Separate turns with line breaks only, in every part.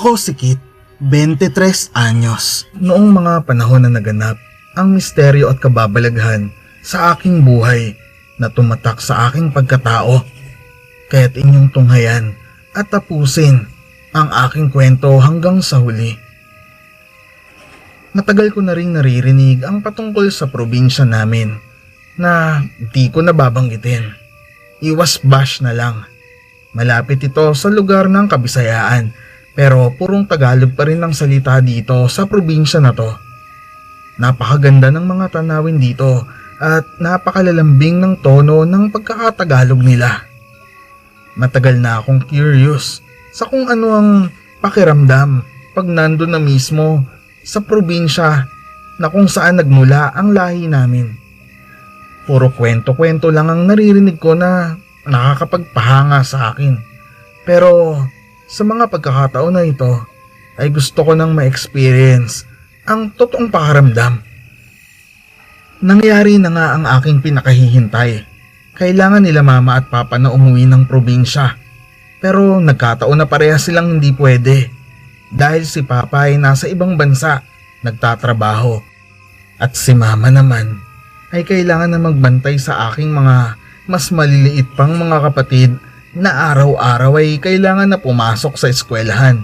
Ako si Kit, 23 anyos. Noong mga panahon na naganap ang misteryo at kababalaghan sa aking buhay na tumatak sa aking pagkatao. Kaya't inyong tunghayan at tapusin ang aking kwento hanggang sa huli. Matagal ko na ring naririnig ang patungkol sa probinsya namin na di ko nababanggitin. Iwas bash na lang. Malapit ito sa lugar ng Kabisayaan pero purong Tagalog pa rin ang salita dito sa probinsya na to. Napakaganda ng mga tanawin dito at napakalalambing ng tono ng pagkakatagalog nila. Matagal na akong curious sa kung ano ang pakiramdam pag nandun na mismo sa probinsya na kung saan nagmula ang lahi namin. Puro kwento-kwento lang ang naririnig ko na nakakapagpahanga sa akin. Pero sa mga pagkakataon na ito ay gusto ko nang ma-experience ang totoong pakaramdam. Nangyari na nga ang aking pinakahihintay. Kailangan nila mama at papa na umuwi ng probinsya. Pero nagkataon na parehas silang hindi pwede. Dahil si papa ay nasa ibang bansa, nagtatrabaho. At si mama naman ay kailangan na magbantay sa aking mga mas maliliit pang mga kapatid na araw-araw ay kailangan na pumasok sa eskwelahan.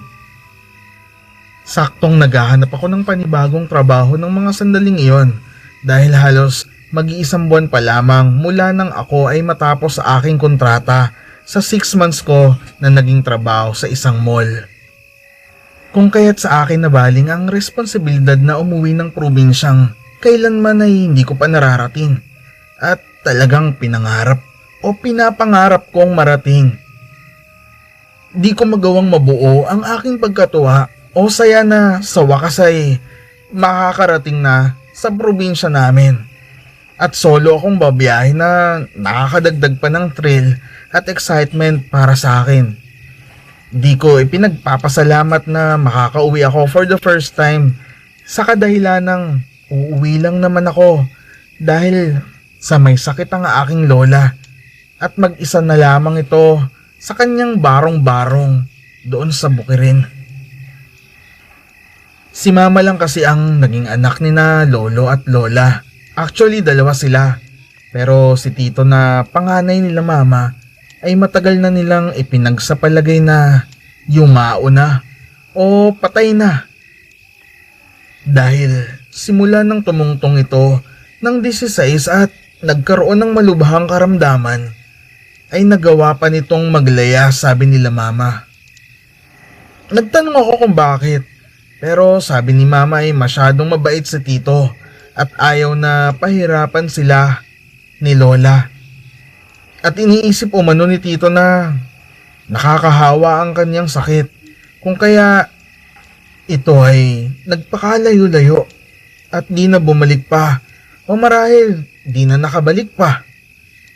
Saktong naghahanap ako ng panibagong trabaho ng mga sandaling iyon dahil halos mag-iisang buwan pa lamang mula nang ako ay matapos sa aking kontrata sa 6 months ko na naging trabaho sa isang mall. Kung kaya't sa akin nabaling ang responsibilidad na umuwi ng probinsyang kailanman ay hindi ko pa nararating at talagang pinangarap o pinapangarap kong marating. Di ko magawang mabuo ang aking pagkatuwa o saya na sa wakas ay makakarating na sa probinsya namin. At solo akong babiyahe na nakakadagdag pa ng thrill at excitement para sa akin. Di ko ipinagpapasalamat na makakauwi ako for the first time sa kadahilan ng uuwi lang naman ako dahil sa may sakit ang aking lola. At mag-isa na lamang ito sa kanyang barong-barong doon sa Bukirin. Si mama lang kasi ang naging anak ni na lolo at lola. Actually, dalawa sila. Pero si tito na panganay nila mama ay matagal na nilang ipinagsapalagay na yumao na o patay na. Dahil simula nang tumungtong ito ng 16 at nagkaroon ng malubhang karamdaman, ay nagawa pa nitong maglaya, sabi nila mama. Nagtanong ako kung bakit, pero sabi ni mama ay masyadong mabait si tito at ayaw na pahirapan sila ni lola. At iniisip umano ni tito na nakakahawa ang kanyang sakit, kung kaya ito ay nagpakalayo-layo at di na bumalik pa o marahil di na nakabalik pa.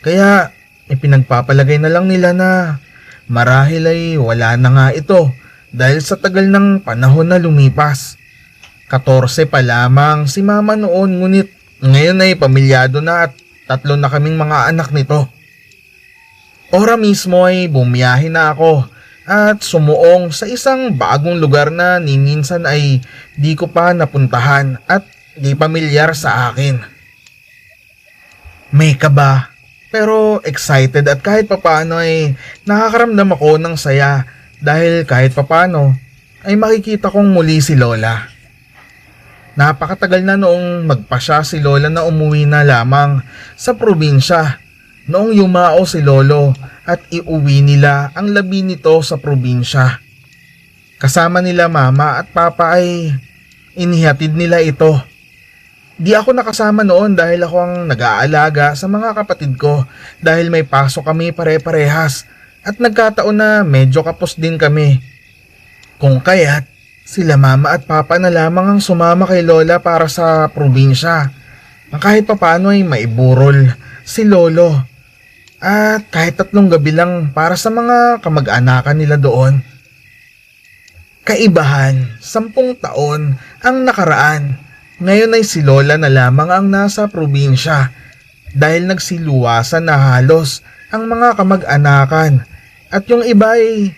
Kaya ipinagpapalagay na lang nila na marahil ay wala na nga ito dahil sa tagal ng panahon na lumipas. 14 pa lamang si mama noon ngunit ngayon ay pamilyado na at 3 na kaming mga anak nito. Ora mismo ay bumiyahe na ako at sumuong sa isang bagong lugar na minsan ay di ko pa napuntahan at di pamilyar sa akin. May kaba pero excited at kahit papano ay nakakaramdam ako ng saya dahil kahit papano ay makikita kong muli si lola. Napakatagal na noong magpasya si lola na umuwi na lamang sa probinsya noong yumao si lolo at iuwi nila ang labi nito sa probinsya. Kasama nila mama at papa ay inihatid nila ito. Di ako nakasama noon dahil ako ang nag-aalaga sa mga kapatid ko dahil may pasok kami pare-parehas at nagkataon na medyo kapos din kami. Kung kaya't sila mama at papa na lamang ang sumama kay lola para sa probinsya. Ang kahit papano ay maiburol si lolo. At kahit 3 gabi lang para sa mga kamag-anakan nila doon. Kaibahan, 10 taon ang nakaraan. Ngayon ay si lola na lamang ang nasa probinsya dahil nagsiluwasan na halos ang mga kamag-anakan at yung iba ay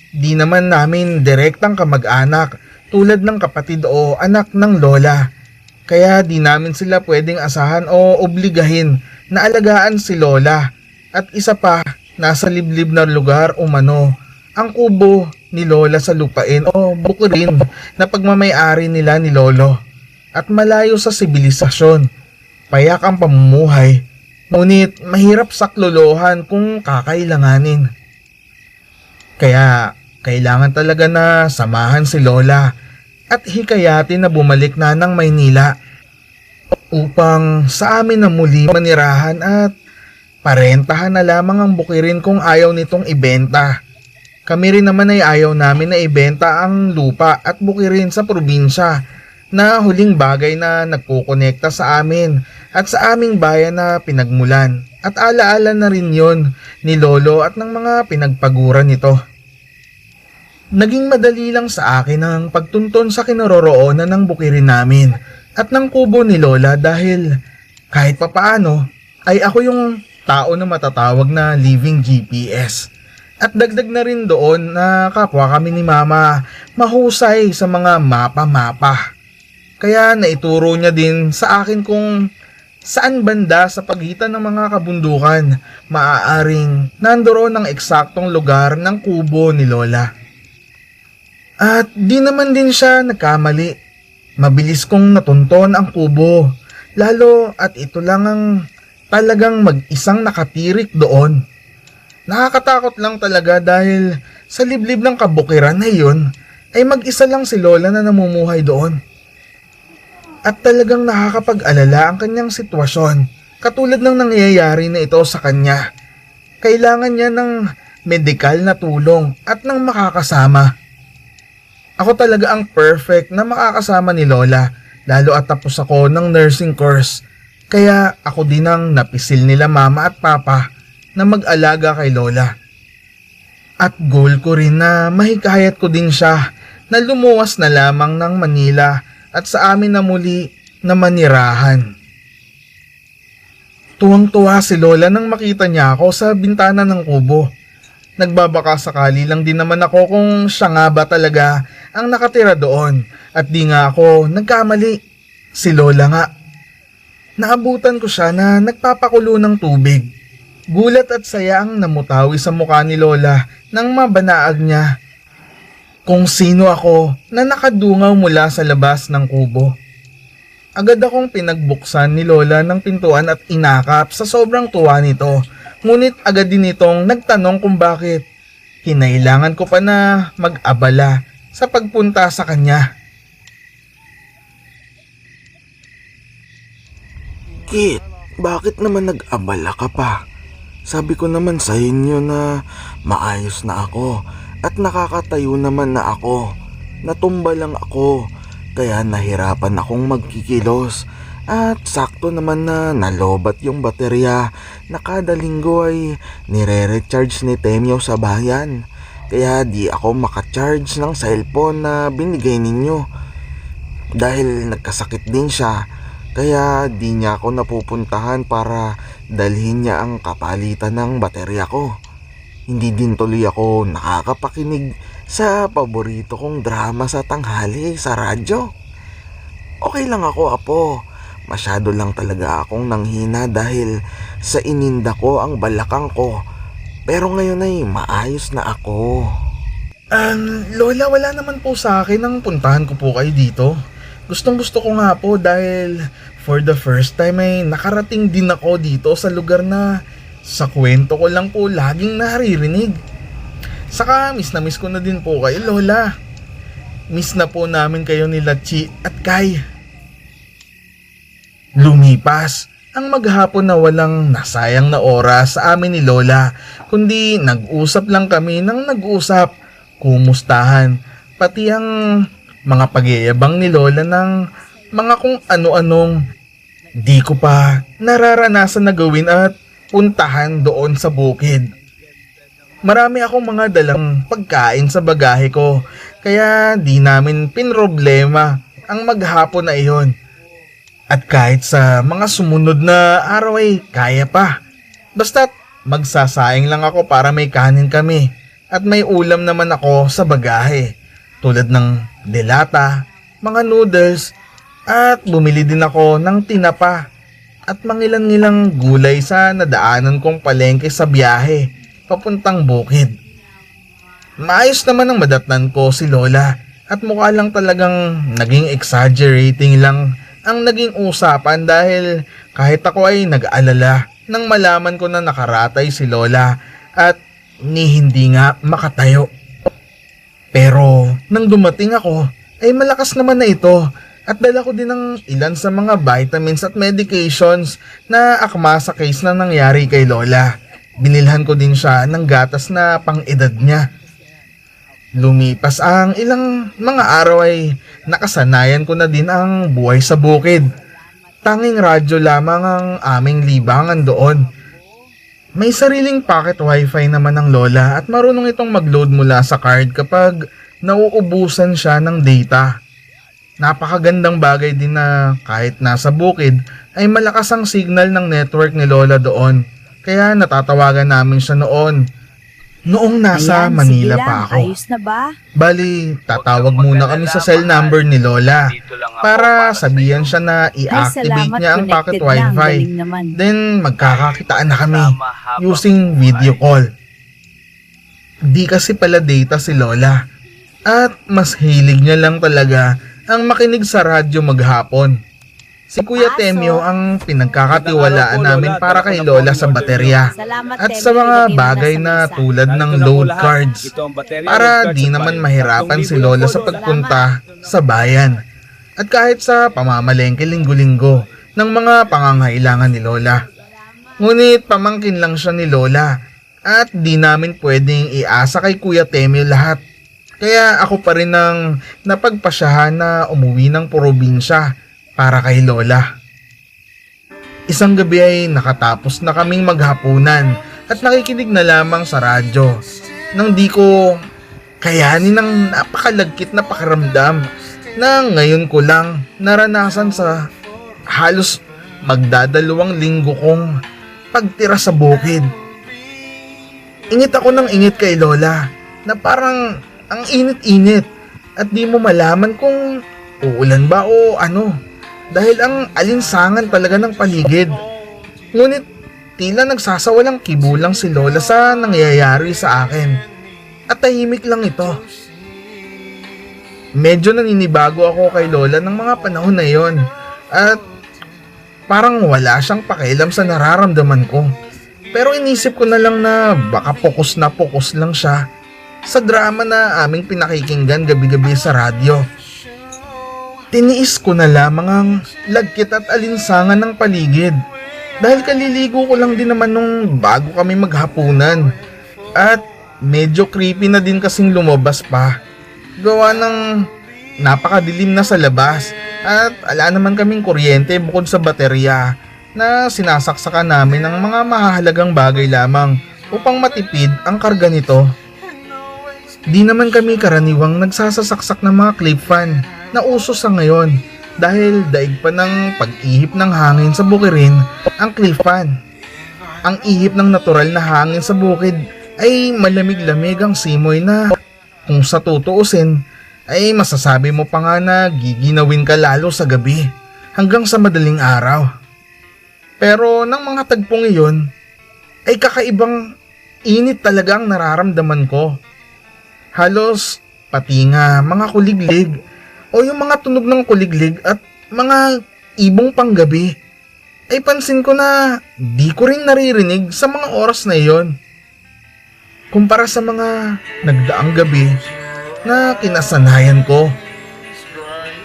Di naman namin direktang kamag-anak tulad ng kapatid o anak ng lola. Kaya di namin sila pwedeng asahan o obligahin na alagaan si lola. At isa pa, nasa liblib na lugar umano ang kubo ni lola sa lupain o bukirin na pagmamay-ari nila ni lolo. At malayo sa sibilisasyon, payak ang pamumuhay. Ngunit mahirap saklolohan kung kakailanganin. Kaya kailangan talaga na samahan si lola at hikayatin na bumalik na ng Maynila upang sa amin na muli manirahan at parentahan na lamang ang bukirin kung ayaw nitong ibenta. Kami rin naman ay ayaw namin na ibenta ang lupa at bukirin sa probinsya na huling bagay na nagkukonekta sa amin at sa aming bayan na pinagmulan. At alaala na rin yon ni lolo at ng mga pinagpaguran nito. Naging madali lang sa akin ang pagtunton sa kinaroroonan ng bukirin namin at ng kubo ni lola dahil kahit papaano ay ako yung tao na matatawag na living GPS. At dagdag na rin doon na kapwa kami ni mama mahusay sa mga mapa-mapa. Kaya naituro niya din sa akin kung saan banda sa pagitan ng mga kabundukan maaaring nandoon ang eksaktong lugar ng kubo ni lola. At di naman din siya nagkamali. Mabilis kong natunton ang kubo. Lalo at ito lang ang talagang mag-isang nakatirik doon. Nakakatakot lang talaga dahil sa liblib ng kabukiran na iyon ay mag-isa lang si lola na namumuhay doon. At talagang nakakapag-alala ang kanyang sitwasyon katulad ng nangyayari na ito sa kanya. Kailangan niya ng medikal na tulong at ng makakasama. Ako talaga ang perfect na makakasama ni lola, lalo at tapos ako ng nursing course. Kaya ako din ang napisil nila mama at papa na mag-alaga kay lola. At goal ko rin na mahikayat ko din siya na lumuwas na lamang ng Manila at sa amin na muli na manirahan. Tuwang-tuwa si lola nang makita niya ako sa bintana ng kubo. Nagbabaka sakali lang din naman ako kung siya nga ba talaga ang nakatira doon at di nga ako nagkamali. Si lola nga. Naabutan ko siya na nagpapakulo ng tubig. Gulat at saya ang namutawi sa mukha ni lola nang mabanaag niya kung sino ako na nakadungaw mula sa labas ng kubo. Agad akong pinagbuksan ni lola ng pintuan at inakap sa sobrang tuwa nito. Ngunit agad din itong nagtanong kung bakit kinailangan ko pa na mag-abala sa pagpunta sa kanya.
Kit, bakit naman nag-abala ka pa? Sabi ko naman sa inyo na maayos na ako at nakakatayo naman na ako. Natumba lang ako kaya nahirapan akong magkikilos. At sakto naman na nalobat yung baterya na kada linggo ay nire-recharge ni Temyo sa bayan. Kaya di ako makacharge ng cellphone na binigay ninyo. Dahil nagkasakit din siya, kaya di niya ako napupuntahan para dalhin niya ang kapalitan ng baterya ko. Hindi din tuloy ako nakakapakinig sa paborito kong drama sa tanghali sa radyo. Okay lang ako, Apo. Masyado lang talaga akong nanghina dahil sa ininda ko ang balakang ko. Pero ngayon ay maayos na ako.
Lola, wala naman po sa akin ang puntahan ko po kayo dito. Gustong gusto ko nga po dahil for the first time ay nakarating din ako dito sa lugar na sa kwento ko lang po laging naririnig. Saka miss na miss ko na din po kayo, Lola. Miss na po namin kayo nila Chi at Kai. Lumipas ang maghapon na walang nasayang na oras sa amin ni Lola, kundi nag-usap lang kami ng nag-usap, kumustahan, pati ang mga pagyayabang ni Lola ng mga kung ano-anong di ko pa nararanasan na gawin at puntahan doon sa bukid. Marami akong mga dalang pagkain sa bagahe ko, kaya di namin pinroblema ang maghapon na iyon. At kahit sa mga sumunod na araw ay kaya pa. Basta't magsasayang lang ako para may kanin kami. At may ulam naman ako sa bagahe, tulad ng delata, mga noodles, at bumili din ako ng tinapa at mangilan-ngilang gulay sa nadaanan kong palengke sa biyahe papuntang bukid. Maayos naman ang madatnan ko si Lola at mukha lang talagang naging exaggerating lang ang naging usapan dahil kahit ako ay nag-alala nang malaman ko na nakaratay si Lola at hindi nga makatayo. Pero nang dumating ako ay malakas naman na ito at dala ko din ng ilan sa mga vitamins at medications na akma sa case na nangyari kay Lola. Binilhan ko din siya ng gatas na pang-edad niya. Lumipas ang ilang mga araw ay nakasanayan ko na din ang buhay sa bukid. Tanging radyo lamang ang aming libangan doon. May sariling pocket wifi naman ng Lola at marunong itong mag-load mula sa card kapag nauubusan siya ng data. Napakagandang bagay din na kahit nasa bukid ay malakas ang signal ng network ni Lola doon. Kaya natatawagan namin siya noon. Noong nasa
Ayan,
Manila
sige
pa
lang.
ako.
Ayos na ba?
Bali, tatawag muna kami sa cell number ni Lola para sabihan siya na
Ay,
i-activate
salamat.
niya ang pocket
Connected lang.
wifi.
Galing naman.
Then magkakakitaan na kami using video call. Di kasi pala data si Lola at mas hilig niya lang talaga ang makinig sa radyo maghapon. Si Kuya Temyo ang pinagkakatiwalaan namin para kay Lola sa baterya
Salamat,
at
Temi.
sa mga
Ilagay mo
bagay
sa
na
mesa.
tulad ng load cards para di naman mahirapan si Lola sa pagpunta sa bayan. At kahit sa pamamalengke linggo-linggo ng mga pangangailangan ni Lola. Ngunit pamangkin lang siya ni Lola at di namin pwedeng iasa kay Kuya Temyo lahat. Kaya ako pa rin ang napagpasyahan na umuwi ng probinsya para kay Lola. Isang gabi ay nakatapos na kaming maghapunan at nakikinig na lamang sa radyo nang di ko kayanin ng napakalagkit na pakiramdam na ngayon ko lang naranasan sa halos magdadalawang linggo kong pagtira sa bukid. Ingit ako ng ingit kay Lola na parang ang init-init at di mo malaman kung uulan ba o ano. Dahil ang alinsangan talaga ng paligid. Ngunit tila nagsasawalang kibulang si Lola sa nangyayari sa akin. At tahimik lang ito. Medyo naninibago ako kay Lola ng mga panahon na yon. At parang wala siyang pakialam sa nararamdaman ko. Pero inisip ko na lang na baka pokus na pokus lang siya sa drama na aming pinakikinggan gabi-gabi sa radyo. Tiniis ko na lamang ang lagkit at alinsangan ng paligid dahil kaliligo ko lang din naman nung bago kami maghapunan at medyo creepy na din kasing lumabas pa gawa ng napakadilim na sa labas at ala naman kaming kuryente bukod sa baterya na sinasaksakan namin ng mga mahahalagang bagay lamang upang matipid ang karga nito. Di naman kami karaniwang nagsasasaksak ng mga clip fan na uso sa ngayon dahil daig pa ng pag-ihip ng hangin sa bukirin ang cliff fan. Ang ihip ng natural na hangin sa bukid ay malamig-lamig ang simoy na kung sa tutuusin ay masasabi mo pa nga na giginawin ka lalo sa gabi hanggang sa madaling araw. Pero ng mga tagpong iyon ay kakaibang init talaga ang nararamdaman ko. Halos pati nga mga kuliglig o yung mga tunog ng kuliglig at mga ibong panggabi ay pansin ko na di ko rin naririnig sa mga oras na iyon. Kumpara sa mga nagdaang gabi na kinasanayan ko.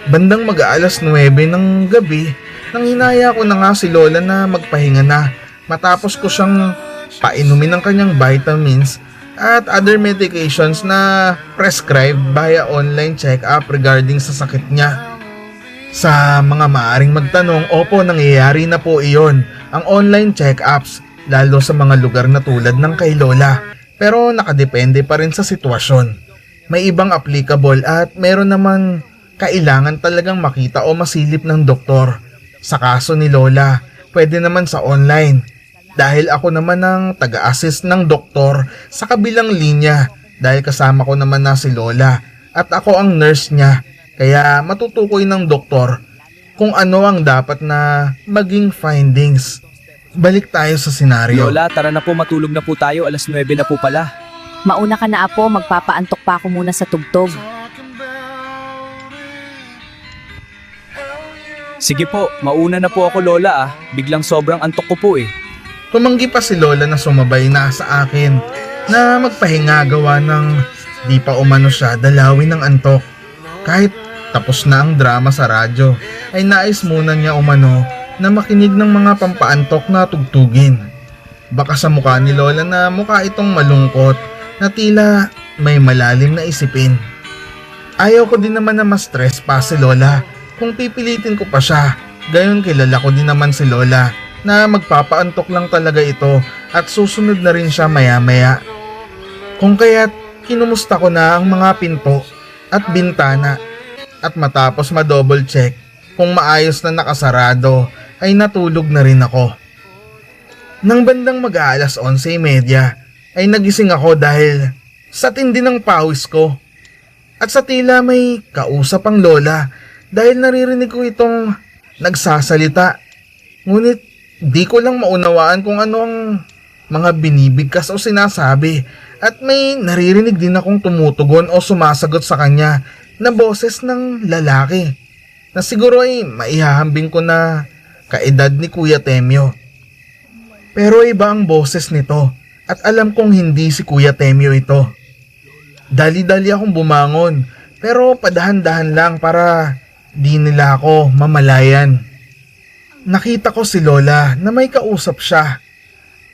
Bandang mag-aalas 9 ng gabi nang hinaya ko na nga si Lola na magpahinga na matapos ko siyang painumin ng kanyang vitamins at other medications na prescribed via online check-up regarding sa sakit niya. Sa mga maaring magtanong, opo, nangyayari na po iyon, ang online check-ups, lalo sa mga lugar na tulad ng kay Lola. Pero nakadepende pa rin sa sitwasyon. May ibang applicable at meron naman kailangan talagang makita o masilip ng doktor. Sa kaso ni Lola, pwede naman sa online. Dahil ako naman ang taga-assist ng doktor sa kabilang linya dahil kasama ko naman na si Lola at ako ang nurse niya, kaya matutukoy ng doktor kung ano ang dapat na maging findings. Balik tayo sa senaryo.
Lola, tara na po, matulog na po tayo. 9:00 na po pala.
Mauna ka na, Apo. Magpapaantok pa ako muna sa tugtog.
Sige po, mauna na po ako, Lola. Biglang sobrang antok ko po eh.
Tumanggi pa si Lola na sumabay na sa akin na magpahinga gawa ng di pa umano siya dalawin ng antok. Kahit tapos na ang drama sa radyo, ay nais muna niya umano na makinig ng mga pampaantok na tugtugin. Baka sa mukha ni Lola na mukha itong malungkot na tila may malalim na isipin. Ayaw ko din naman na ma-stress pa si Lola kung pipilitin ko pa siya. Gayon kilala ko din naman si Lola na magpapaantok lang talaga ito at susunod na rin siya maya-maya. Kung kaya't kinumusta ko na ang mga pinto at bintana at matapos ma-double check kung maayos na nakasarado ay natulog na rin ako. Nang bandang mag-aalas 11:30 ay nagising ako dahil sa tindi ng pawis ko at sa tila may kausap ang Lola dahil naririnig ko itong nagsasalita. Ngunit di ko lang maunawaan kung ano ang mga binibigkas o sinasabi at may naririnig din akong tumutugon o sumasagot sa kanya na boses ng lalaki na siguro ay maihahambing ko na kaedad ni Kuya Temyo. Pero iba ang boses nito at alam kong hindi si Kuya Temyo ito. Dali-dali akong bumangon pero padahan-dahan lang para di nila ako mamalayan. Nakita ko si Lola na may kausap siya.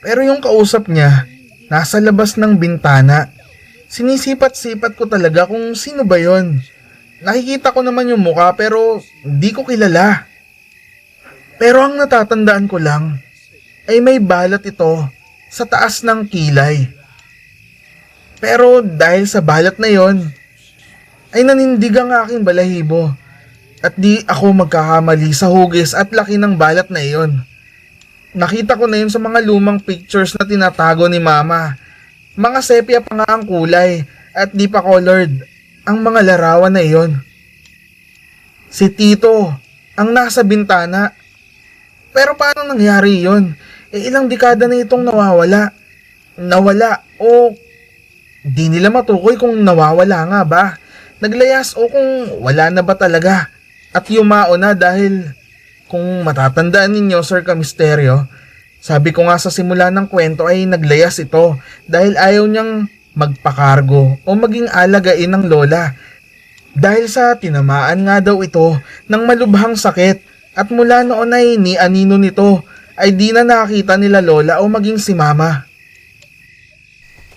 Pero yung kausap niya nasa labas ng bintana. Sinisipat-sipat ko talaga kung sino ba yon. Nakikita ko naman yung mukha pero di ko kilala. Pero ang natatandaan ko lang ay may balat ito sa taas ng kilay. Pero dahil sa balat na yon ay nanindig ang aking balahibo. At di ako magkakamali sa hugis at laki ng balat na iyon. Nakita ko na yun sa mga lumang pictures na tinatago ni Mama. Mga sepia pa nga ang kulay at di pa colored ang mga larawan na iyon. Si Tito ang nasa bintana. Pero paano nangyari yun? Ilang dekada na itong nawawala. Nawala o di nila matukoy kung nawawala nga ba. Naglayas o kung wala na ba talaga. At yumao na dahil kung matatandaan ninyo, Sir Kamisteryo, sabi ko nga sa simula ng kwento ay naglayas ito dahil ayaw niyang magpakargo o maging alagain ng Lola. Dahil sa tinamaan nga daw ito ng malubhang sakit at mula noon ay ni anino nito ay di na nakita nila Lola o maging si Mama.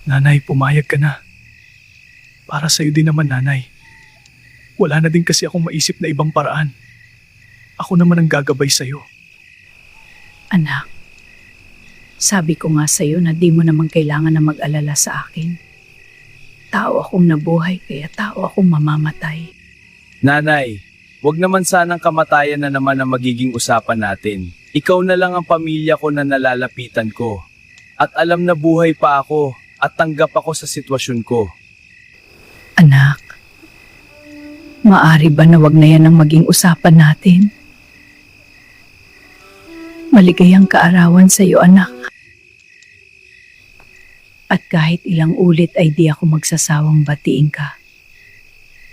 Nanay, pumayag ka na. Para sa'yo din naman, Nanay. Wala na din kasi akong maisip na ibang paraan. Ako naman ang gagabay sa'yo.
Anak, sabi ko nga sa'yo na di mo naman kailangan na mag-alala sa akin. Tao akong nabuhay kaya tao akong mamamatay.
Nanay, wag naman sanang kamatayan na naman ang magiging usapan natin. Ikaw na lang ang pamilya ko na nalalapitan ko. At alam na buhay pa ako at tanggap ako sa sitwasyon ko.
Anak, maari ba na wag na yan ang maging usapan natin? Maligayang kaarawan sa iyo, anak. At kahit ilang ulit ay di ako magsasawang batiin ka.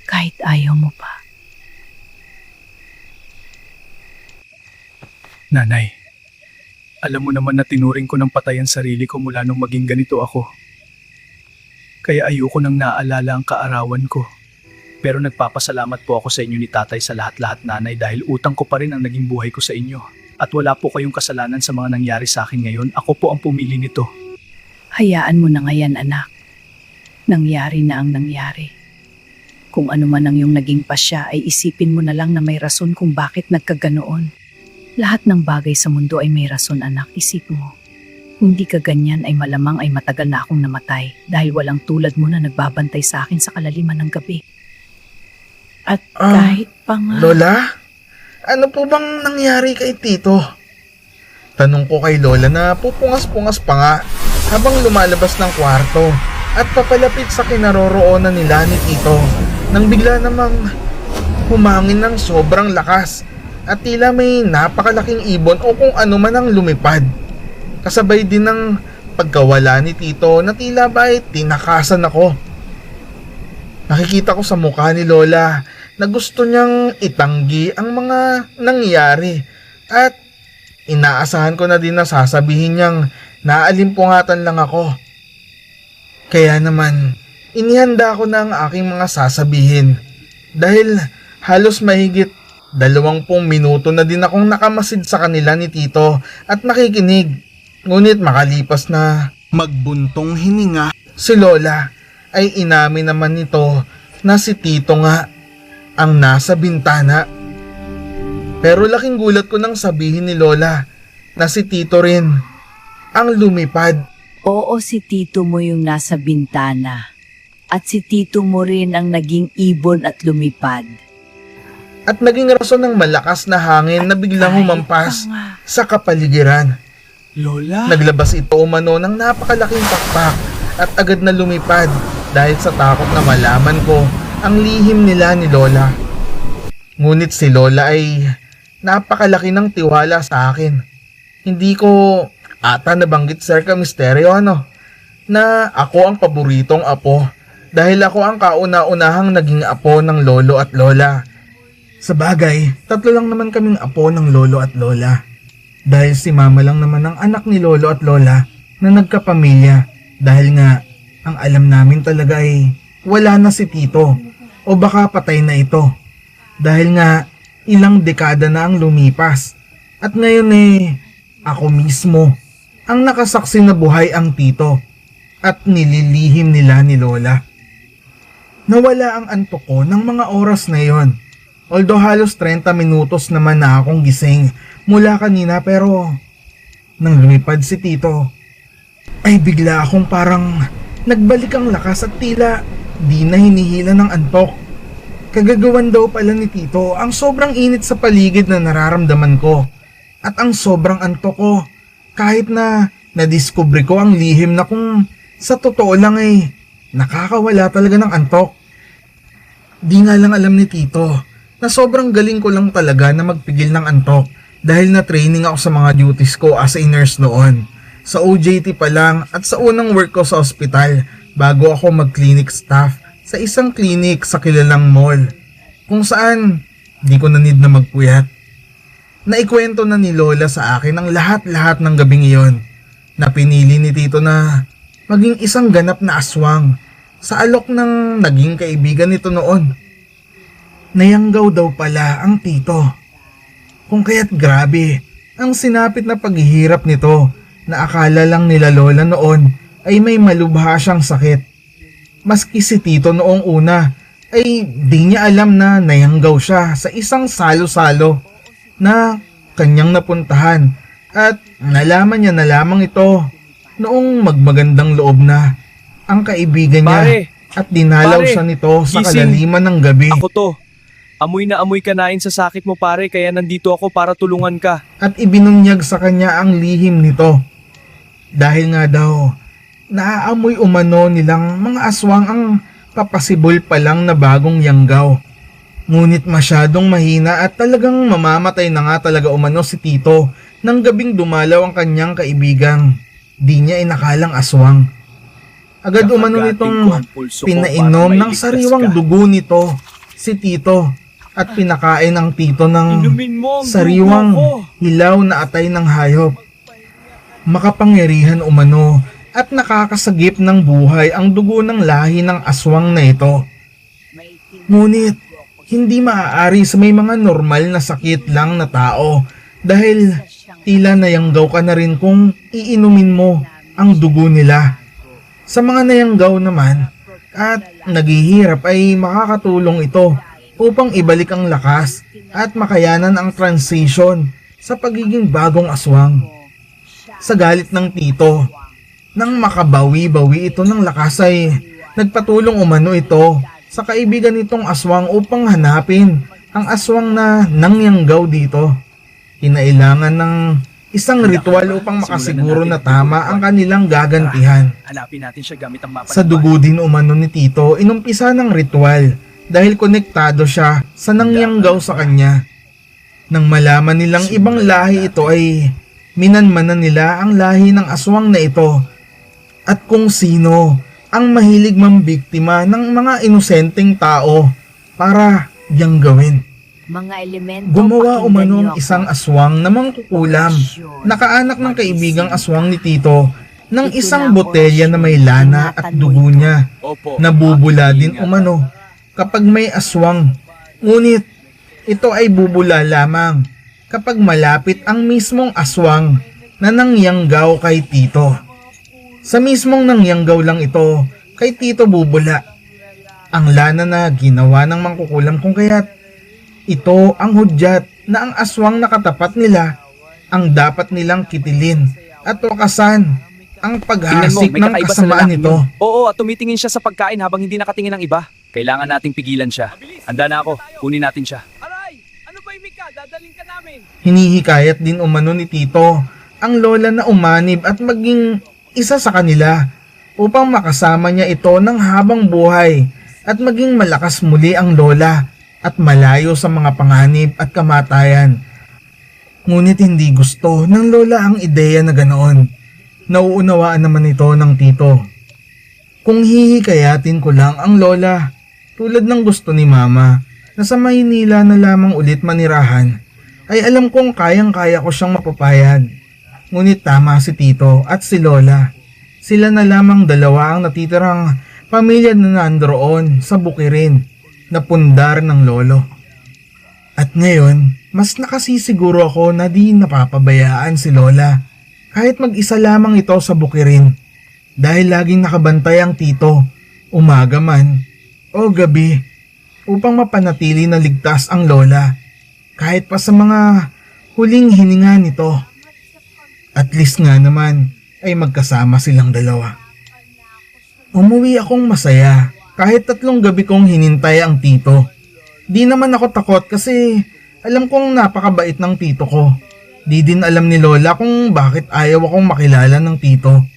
Kahit ayaw mo pa.
Nanay, alam mo naman na tinuring ko ng patay ang sarili ko mula nung maging ganito ako. Kaya ayoko nang naalala ang kaarawan ko. Pero nagpapasalamat po ako sa inyo ni tatay sa lahat-lahat, Nanay, dahil utang ko pa rin ang naging buhay ko sa inyo. At wala po kayong kasalanan sa mga nangyari sa akin ngayon. Ako po ang pumili nito.
Hayaan mo na ngayon, anak. Nangyari na ang nangyari. Kung ano man ang iyong naging pasya ay isipin mo na lang na may rason kung bakit nagkaganoon. Lahat ng bagay sa mundo ay may rason, anak. Isip mo. Kung di ka ganyan ay malamang ay matagal na akong namatay dahil walang tulad mo na nagbabantay sa akin sa kalaliman ng gabi. At kahit pa nga...
Lola, ano po bang nangyari kay Tito? Tanong ko kay Lola na pupungas-pungas pa nga habang lumalabas ng kwarto at papalapit sa kinaroroonan nila ni Tito nang bigla namang humangin ng sobrang lakas at tila may napakalaking ibon o kung ano man ang lumipad. Kasabay din ng pagkawala ni Tito na tila ba ay tinakasan ako. Nakikita ko sa mukha ni Lola na gusto niyang itanggi ang mga nangyari at inaasahan ko na din na sasabihin niyang naalimpungatan lang ako. Kaya naman, inihanda ko na ang aking mga sasabihin dahil halos mahigit 20 minuto na din akong nakamasid sa kanila ni Tito at nakikinig. Ngunit makalipas na magbuntong hininga, si Lola ay inamin naman nito na si Tito nga ang nasa bintana. Pero laking gulat ko nang sabihin ni Lola na si Tito rin ang lumipad.
Oo, si tito mo yung nasa bintana. At si tito mo rin ang naging ibon at lumipad.
At naging rason ng malakas na hangin na biglang humampas sa kapaligiran.
Lola?
Naglabas ito umano ng napakalaking pakpak at agad na lumipad dahil sa takot na malaman ko ang lihim nila ni Lola. Ngunit si Lola ay napakalaki ng tiwala sa akin. Hindi ko ata nabanggit Sir Misteryo na ako ang paboritong apo dahil ako ang kauna-unahang naging apo ng lolo at lola. Sa bagay, 3 lang naman kaming apo ng lolo at lola. Dahil si mama lang naman ang anak ni lolo at lola na nagkapamilya. Dahil nga, ang alam namin talaga ay wala na si Tito o baka patay na ito. Dahil nga, ilang dekada na ang lumipas. At ngayon ako mismo ang nakasaksi na buhay ang Tito at nililihim nila ni Lola. Nawala ang antok ko ng mga oras na yon. Although halos 30 minutos naman na akong gising mula kanina pero nang lumipad si Tito ay bigla akong parang nagbalik ang lakas at tila di na hinihila ng antok. Kagagawan daw pala ni Tito ang sobrang init sa paligid na nararamdaman ko at ang sobrang antok ko kahit na nadiskubre ko ang lihim na kung sa totoo lang ay nakakawala talaga ng antok. Di nga lang alam ni Tito na sobrang galing ko lang talaga na magpigil ng antok dahil na training ako sa mga duties ko as a nurse noon. Sa OJT pa lang at sa unang work ko sa ospital bago ako mag-clinic staff sa isang clinic sa kilalang mall kung saan di ko na need na magpuyat. Naikwento na ni Lola sa akin ang lahat-lahat ng gabing iyon na pinili ni Tito na maging isang ganap na aswang sa alok ng naging kaibigan nito noon. Nayanggaw daw pala ang Tito. Kung kaya't grabe ang sinapit na paghihirap nito na akala lang nila Lola noon ay may malubha siyang sakit. Maski si Tito noong una ay di niya alam na nayanggaw siya sa isang salo-salo na kanyang napuntahan at nalaman niya na lamang ito noong magmagandang loob na ang kaibigan niya
Pare!
at dinalaw
Pare!
siya nito sa
Gising!
kalaliman ng gabi.
Ako to. Amoy na amoy kanain sa sakit mo pare kaya nandito ako para tulungan ka.
At ibinunyag sa kanya ang lihim nito. Dahil nga daw, naaamoy umano nilang mga aswang ang kapasibol pa lang na bagong yanggaw. Ngunit masyadong mahina at talagang mamamatay na nga talaga umano si Tito nang gabing dumalaw ang kanyang kaibigang. Di niya inakalang aswang. Agad umano
Kakagating ko
nitong
ang pulso ko
pinainom
para
ng
mailigtas
sariwang
ka.
dugo nito si Tito at pinakain ang Tito ng
Inumin mo ang
sariwang
dugo ko.
hilaw na atay ng hayop. Makapangyarihan umano at nakakasagip ng buhay ang dugo ng lahi ng aswang na ito. Ngunit hindi maaari sa may mga normal na sakit lang na tao dahil tila nayanggaw ka na rin kung iinumin mo ang dugo nila. Sa mga nayanggaw naman at naghihirap ay makakatulong ito upang ibalik ang lakas at makayanan ang transition sa pagiging bagong aswang. Sa galit ng Tito, nang makabawi-bawi ito ng lakas ay nagpatulong umano ito sa kaibigan nitong aswang upang hanapin ang aswang na nangyanggaw dito. Kinailangan ng Isang ritual upang makasiguro na tama ang kanilang gagantihan.
Hanapin natin siya gamit ang mapa.
Sa dugo din umano ni Tito, inumpisa ng ritual dahil konektado siya sa nangyanggaw sa kanya. Nang malaman nilang ibang lahi ito ay minanmanan nila ang lahi ng aswang na ito at kung sino ang mahilig mambiktima ng mga inosenteng tao para yang gawin.
Mga elemento,
Gumawa
pakinggan
umano
niyo
ang
ako.
isang aswang na mangkukulam, nakaanak ng kaibigang aswang ni Tito, ng isang botelya na may lana at dugo niya.
Opo.
Nabubula din
Ingat.
umano kapag may aswang. Ngunit ito ay bubula lamang kapag malapit ang mismong aswang na nangyanggaw kay Tito. Sa mismong nangyanggaw lang ito, kay Tito bubula ang lana na ginawa ng mangkukulam kung kaya't ito ang hudyat na ang aswang na katapat nila ang dapat nilang kitilin at wakasan ang
Tingnan mo,
paghasik
may
ng
kakaiba sa
kasamaan
lalaki
nito.
yun. Oo, at tumitingin siya sa pagkain habang hindi nakatingin ng iba. Kailangan nating pigilan siya. Handa na ako. Kunin natin siya. Aray! Ano ba yung Mika? Dadaling ka namin.
Hinihikayat din umano ni Tito ang lola na umanib at maging isa sa kanila upang makasama niya ito ng habang buhay at maging malakas muli ang lola at malayo sa mga panganib at kamatayan. Ngunit hindi gusto ng lola ang ideya na ganoon. Nauunawaan naman ito ng Tito. Kung hihikayatin ko lang ang lola, tulad ng gusto ni Mama, na sa Maynila na lamang ulit manirahan, ay alam kong kayang-kaya ko siyang mapapayag. Ngunit tama si Tito at si Lola. Sila na lamang dalawa ang natitirang pamilya na nandoon sa Bukirin na pundar ng lolo. At ngayon, mas nakasisiguro ako na di napapabayaan si Lola kahit mag-isa lamang ito sa Bukirin dahil laging nakabantay ang Tito, umaga man o gabi, upang mapanatili na ligtas ang Lola kahit pa sa mga huling hininga nito. At least nga naman ay magkasama silang dalawa. Umuwi akong masaya kahit 3 gabi kong hinintay ang Tito. Di naman ako takot kasi alam kong napakabait ng Tito ko. Di din alam ni Lola kung bakit ayaw akong makilala ng Tito.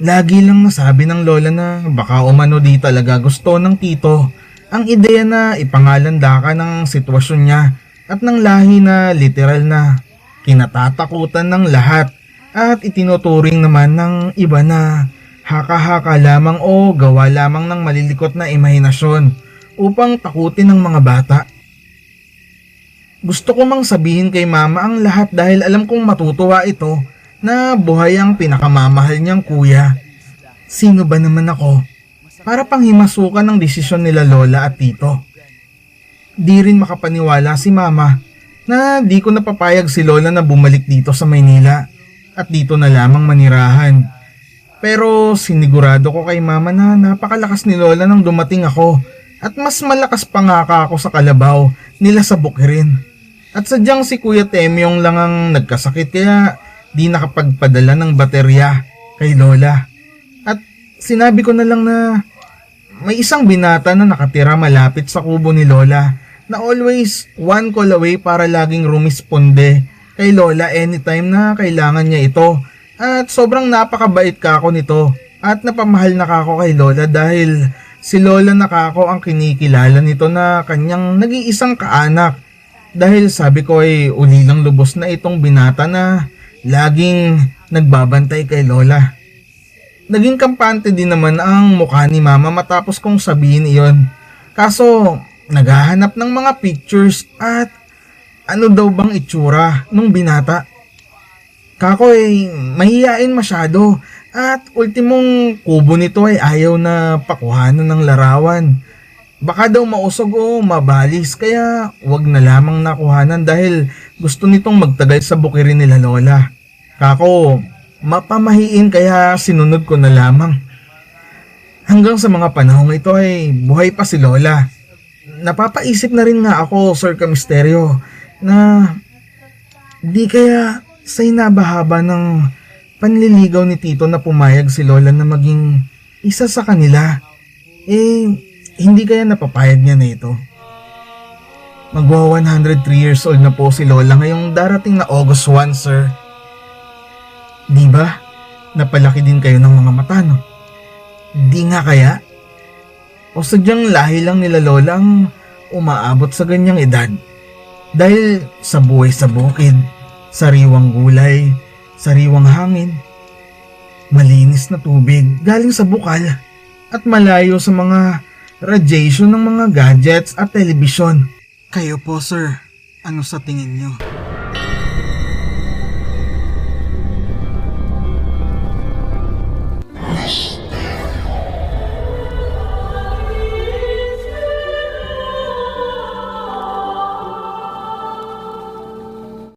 Lagi lang nasabi ng Lola na baka umano di talaga gusto ng Tito ang ideya na ipangalanda ka ng sitwasyon niya at ng lahi na literal na kinatatakutan ng lahat at itinuturing naman ng iba na haka-haka lamang o gawa lamang ng malilikot na imahinasyon upang takutin ng mga bata. Gusto ko mang sabihin kay Mama ang lahat dahil alam kong matutuwa ito na buhay ang pinakamamahal niyang kuya. Sino ba naman ako para panghimasukan ng desisyon nila Lola at Tito? Di rin makapaniwala si Mama na di ko napapayag si Lola na bumalik dito sa Maynila at dito na lamang manirahan. Pero sinigurado ko kay Mama na napakalakas ni Lola nang dumating ako at mas malakas pa nga ako sa kalabaw nila sa Bukirin. At sadyang si Kuya Temyong lang ang nagkasakit kaya di nakapagpadala ng baterya kay Lola. At sinabi ko na lang na may isang binata na nakatira malapit sa kubo ni Lola na always 1 call away para laging rumisponde kay Lola anytime na kailangan niya ito. At sobrang napakabait kako nito at napamahal na kako kay Lola dahil si Lola na kako ang kinikilala nito na kanyang nag-iisang kaanak. Dahil sabi ko ay ulilang lubos na itong binata na laging nagbabantay kay Lola. Naging kampante din naman ang mukha ni Mama matapos kong sabihin iyon. Kaso naghahanap ng mga pictures at ano daw bang itsura nung binata. Kako ay mahihain masyado at ultimong kubo nito ay ayaw na pakuhanan ng larawan. Baka daw mausog o mabalis kaya wag na lamang nakuhanan dahil gusto nitong magtagal sa Bukirin nila Lola. Kako, mapamahiin kaya sinunod ko na lamang. Hanggang sa mga panahong ito ay buhay pa si Lola. Napapaisip na rin nga ako, Sir Kamisteryo, na di kaya sa inabahaba ng panliligaw ni Tito na pumayag si Lola na maging isa sa kanila, hindi kaya napapayag niya na ito. Magwa 103 years old na po si Lola ngayong darating na August 1, sir. Di ba? Napalaki din kayo ng mga mata, no? Di nga kaya? O sadyang lahi lang nila lola ang umaabot sa ganyang edad? Dahil sa buhay sa bukid, sariwang gulay, sariwang hangin, malinis na tubig galing sa bukal at malayo sa mga radiation ng mga gadgets at telebisyon. Kayo po, sir. Ano sa tingin nyo?